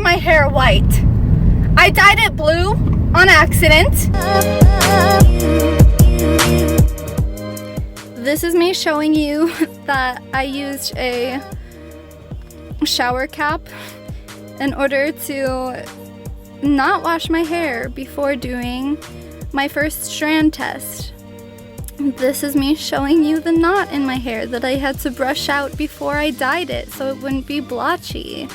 my hair white. I dyed it blue on accident. This is me showing you that I used a shower cap in order to not wash my hair before doing my first strand test. This is me showing you the knot in my hair that I had to brush out before I dyed it so it wouldn't be blotchy.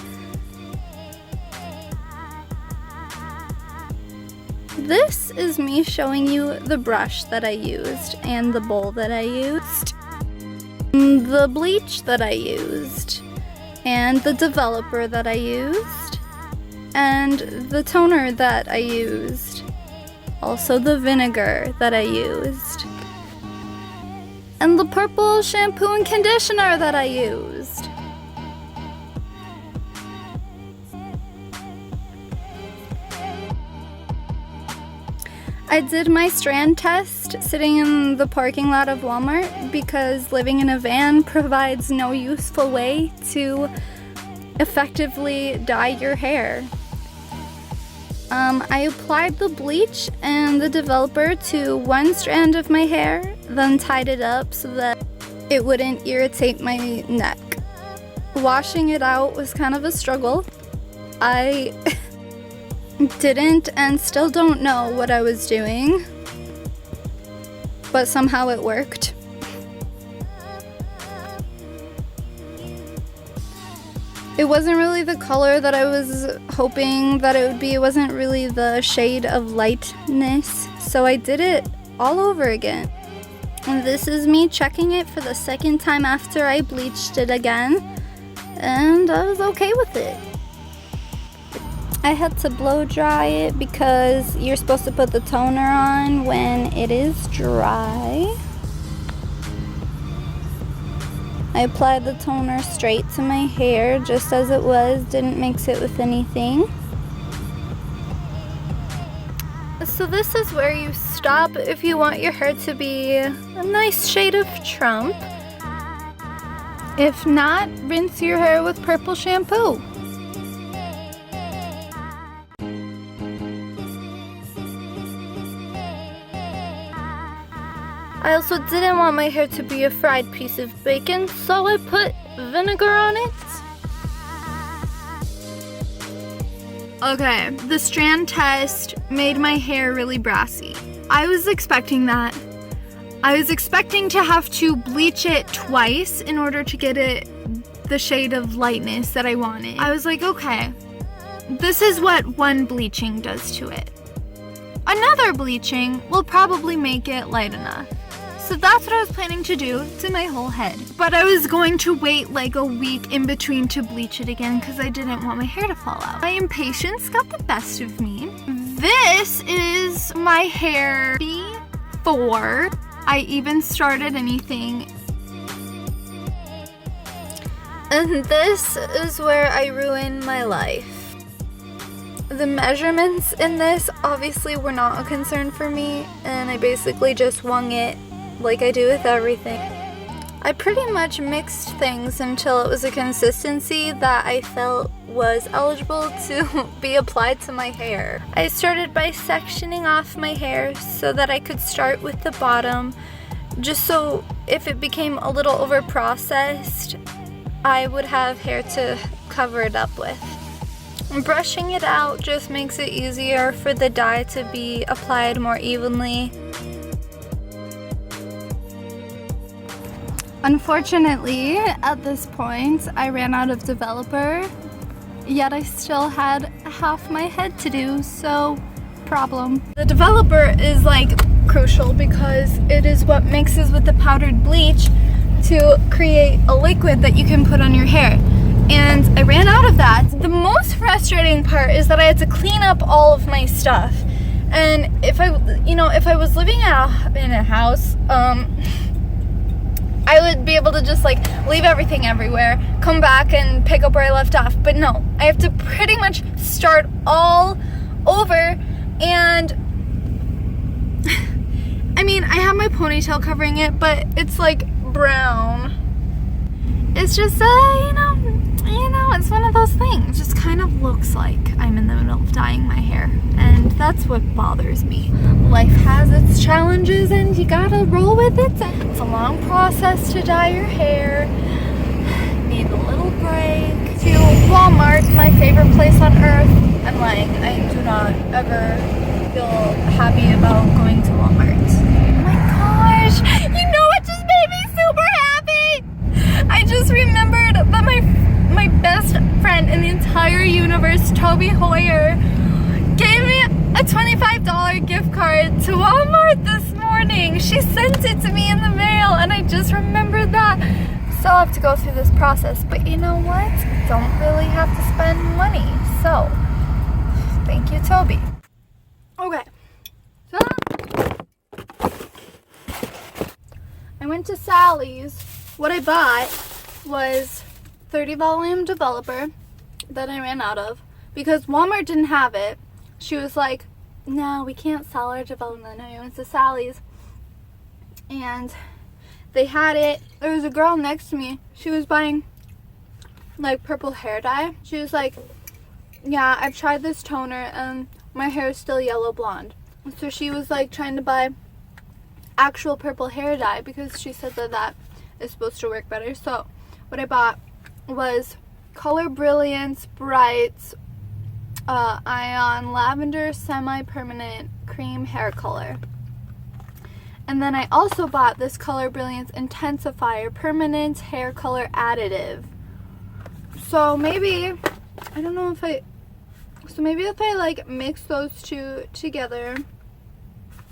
This is me showing you the brush that I used and the bowl that I used, the bleach that I used, and the developer that I used, and the toner that I used, also the vinegar that I used, and the purple shampoo and conditioner that I used. I did my strand test sitting in the parking lot of Walmart because living in a van provides no useful way to effectively dye your hair. I applied the bleach and the developer to one strand of my hair, then tied it up so that it wouldn't irritate my neck. Washing it out was kind of a struggle. I didn't and still don't know what I was doing, but somehow it worked. It wasn't really the color that I was hoping that it would be. It wasn't really the shade of lightness, so I did it all over again. And this is me checking it for the second time after I bleached it again, and I was okay with it. I had to blow dry it because you're supposed to put the toner on when it is dry. I applied the toner straight to my hair just as it was, didn't mix it with anything. So this is where you stop if you want your hair to be a nice shade of Trump. If not, rinse your hair with purple shampoo. I also didn't want my hair to be a fried piece of bacon, so I put vinegar on it. Okay, the strand test made my hair really brassy. I was expecting that. I was expecting to have to bleach it twice in order to get it the shade of lightness that I wanted. I was like, okay, this is what one bleaching does to it. Another bleaching will probably make it light enough. So that's what I was planning to do to my whole head. But I was going to wait like a week in between to bleach it again because I didn't want my hair to fall out. My impatience got the best of me. This is my hair before I even started anything. And this is where I ruined my life. The measurements in this obviously were not a concern for me, and I basically just wung it like I do with everything. I pretty much mixed things until it was a consistency that I felt was eligible to be applied to my hair. I started by sectioning off my hair so that I could start with the bottom, just so if it became a little over processed, I would have hair to cover it up with. Brushing it out just makes it easier for the dye to be applied more evenly. Unfortunately, at this point, I ran out of developer, yet I still had half my head to do, so problem. The developer is like crucial because it is what mixes with the powdered bleach to create a liquid that you can put on your hair. And I ran out of that. The most frustrating part is that I had to clean up all of my stuff. And if I was living in a house, I would be able to just like leave everything everywhere, come back and pick up where I left off. But no, I have to pretty much start all over. And I mean, I have my ponytail covering it, but it's like brown. It's just, it's one of those things. thing. It just kind of looks like I'm in the middle of dyeing my hair, and that's what bothers me. Life has its challenges and you gotta roll with it. It's a long process to dye your hair. Need a little break. To Walmart, my favorite place on earth. I'm lying, I do not ever feel happy about going to Walmart. Oh my gosh, you know what just made me super happy? I just remembered that my best friend in the entire universe, Toby Hoyer, gave me a $25 gift card to Walmart this morning. She sent it to me in the mail and I just remembered that. Still have to go through this process, but you know what? Don't really have to spend money, so thank you, Toby. Okay, so I went to Sally's. What I bought was 30 volume developer that I ran out of because Walmart didn't have it. She was like, no, we can't sell our development. I went to Sally's and they had it. There was a girl next to me. She was buying like purple hair dye. She was like, yeah, I've tried this toner and my hair is still yellow blonde. So she was like trying to buy actual purple hair dye because she said that that is supposed to work better. So what I bought was Color Brilliance Brights Ion Lavender Semi-Permanent Cream Hair Color. And then I also bought this Color Brilliance Intensifier Permanent Hair Color Additive. So maybe, I don't know if maybe if I like mix those two together,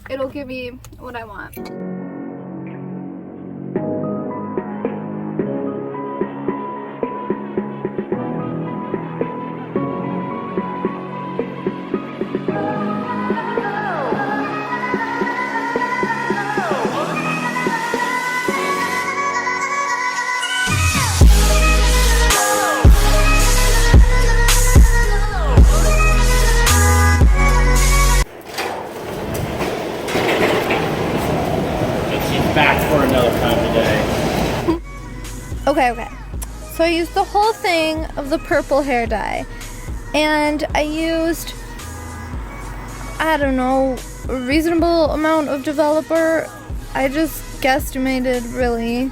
it'll give me what I want. Back for another time today. Okay. So I used the whole thing of the purple hair dye. And I used, I don't know, a reasonable amount of developer. I just guesstimated, really.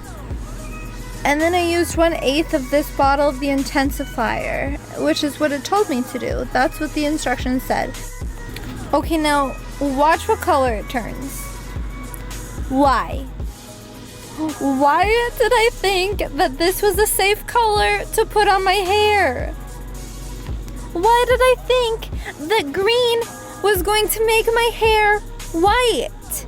And then I used 1/8 of this bottle of the intensifier, which is what it told me to do. That's what the instructions said. Okay, now watch what color it turns. Why? Why did I think that this was a safe color to put on my hair? Why did I think that green was going to make my hair white?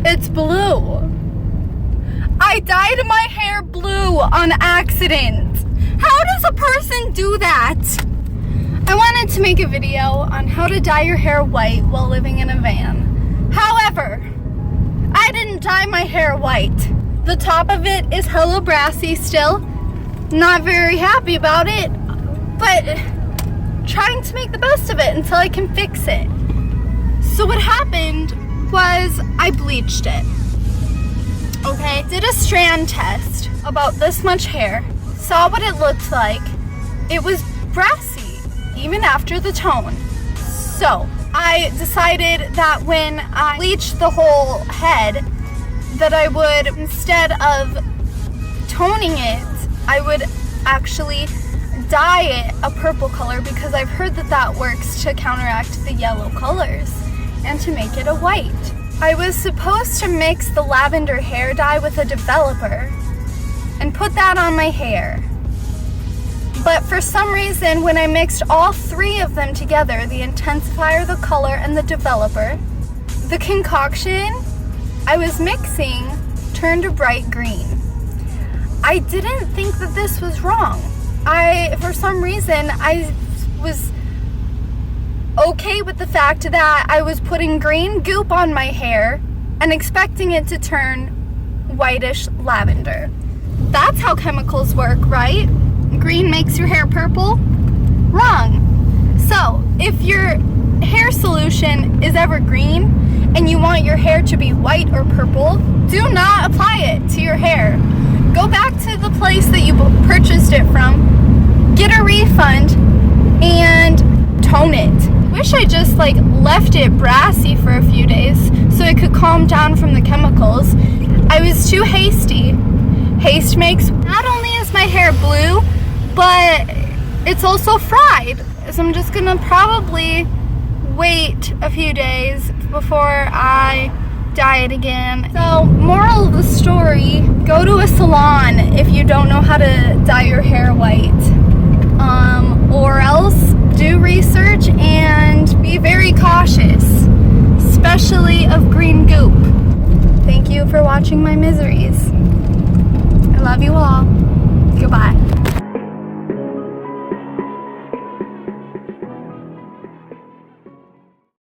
It's blue. I dyed my hair blue on accident. How does a person do that? I wanted to make a video on how to dye your hair white while living in a van. However, I didn't dye my hair white. The top of it is hella brassy still. Not very happy about it, but trying to make the best of it until I can fix it. So what happened was I bleached it. Okay, did a strand test about this much hair, saw what it looked like. It was brassy, even after the tone. So I decided that when I bleached the whole head, that I would, instead of toning it, I would actually dye it a purple color because I've heard that that works to counteract the yellow colors and to make it a white. I was supposed to mix the lavender hair dye with a developer and put that on my hair. But for some reason, when I mixed all three of them together, the intensifier, the color, and the developer, the concoction I was mixing turned a bright green. I didn't think that this was wrong. For some reason, I was okay with the fact that I was putting green goop on my hair and expecting it to turn whitish lavender. That's how chemicals work, right? Green makes your hair purple? Wrong. So, if your hair solution is ever green and you want want your hair to be white or purple, do not apply it to your hair. Go back to the place that you purchased it from, get a refund, and tone it. Wish I just like left it brassy for a few days so it could calm down from the chemicals. I was too hasty. Haste makes, not only is my hair blue, but it's also fried. So I'm just gonna probably wait a few days before I dye it again. So moral of the story, go to a salon if you don't know how to dye your hair white. Or else do research and be very cautious, especially of green goop. Thank you for watching my miseries. I love you all.